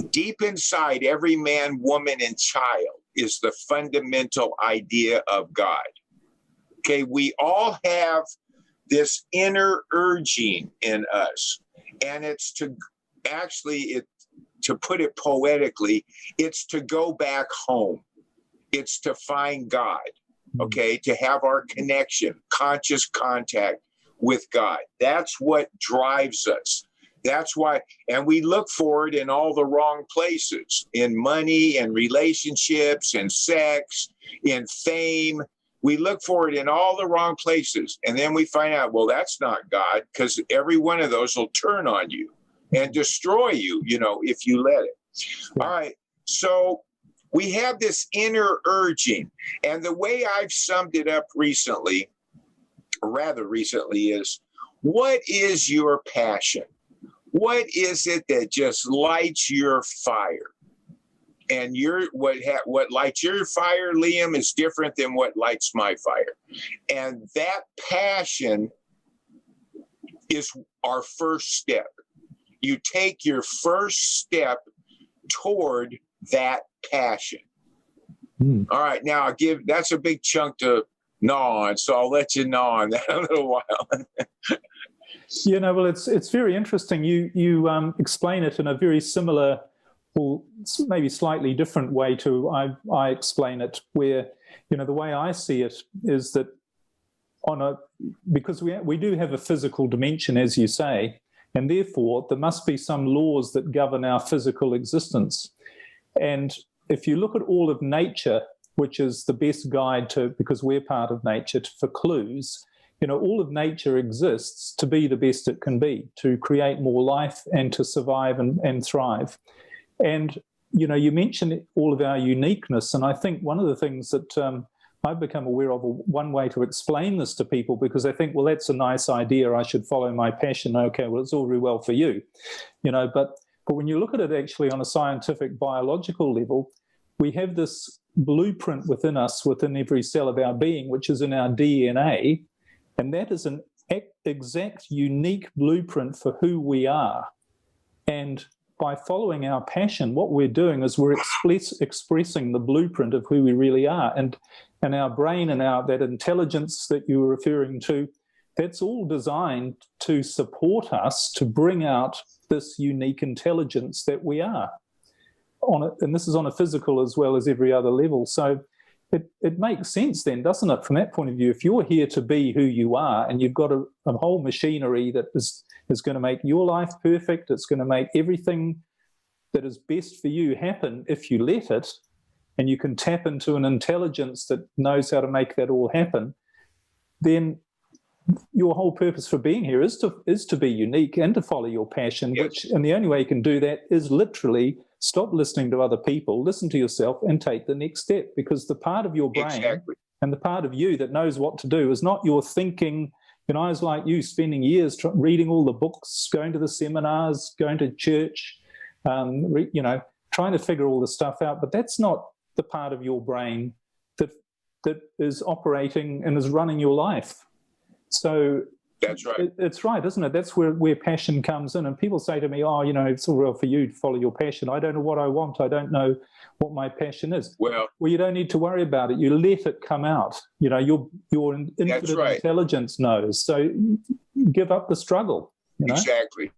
Deep inside every man, woman, and child is the fundamental idea of God. Okay, we all have this inner urging in us, and it's to put it poetically, it's to go back home. It's to find God, okay, to have our connection, conscious contact with God. That's what drives us. That's why, and we look for it in all the wrong places, in money and relationships and sex, in fame. We look for it in all the wrong places. And then we find out, well, that's not God, because every one of those will turn on you and destroy you, if you let it. All right. So we have this inner urging. And the way I've summed it up recently, or rather recently, is what is your passion? What is it that just lights your fire? And what lights your fire, Liam, is different than what lights my fire. And that passion is our first step. You take your first step toward that passion. All right, now that's a big chunk to gnaw on, so I'll let you gnaw on that a little while. Well, it's very interesting. You explain it in a very similar, or maybe slightly different way to I explain it, where, the way I see it is that because we do have a physical dimension, as you say, and therefore there must be some laws that govern our physical existence. And if you look at all of nature, which is the best guide because we're part of nature, for clues, all of nature exists to be the best it can be, to create more life and to survive and thrive. And, you mentioned all of our uniqueness. And I think one of the things that I've become aware of, one way to explain this to people, because they think, well, that's a nice idea, I should follow my passion. Okay, well, it's all very well for you, but when you look at it actually on a scientific biological level, we have this blueprint within us, within every cell of our being, which is in our DNA. And that is an exact, unique blueprint for who we are. And by following our passion, what we're doing is we're expressing the blueprint of who we really are. And our brain and that intelligence that you were referring to, that's all designed to support us to bring out this unique intelligence that we are. And this is on a physical as well as every other level. So it makes sense then, doesn't it, from that point of view? If you're here to be who you are and you've got a whole machinery that is going to make your life perfect, it's going to make everything that is best for you happen if you let it, and you can tap into an intelligence that knows how to make that all happen, then your whole purpose for being here is to be unique and to follow your passion, yes. And the only way you can do that is literally stop listening to other people, listen to yourself, and take the next step, because the part of your brain and the part of you that knows what to do is not your thinking. I was like you, spending years reading all the books, going to the seminars, going to church, trying to figure all this stuff out. But that's not the part of your brain that is operating and is running your life. So that's right. It's right, isn't it? That's where passion comes in. And people say to me, it's all well for you to follow your passion. I don't know what I want. I don't know what my passion is. Well, you don't need to worry about it. You let it come out. Your infinite intelligence knows. So give up the struggle. Exactly.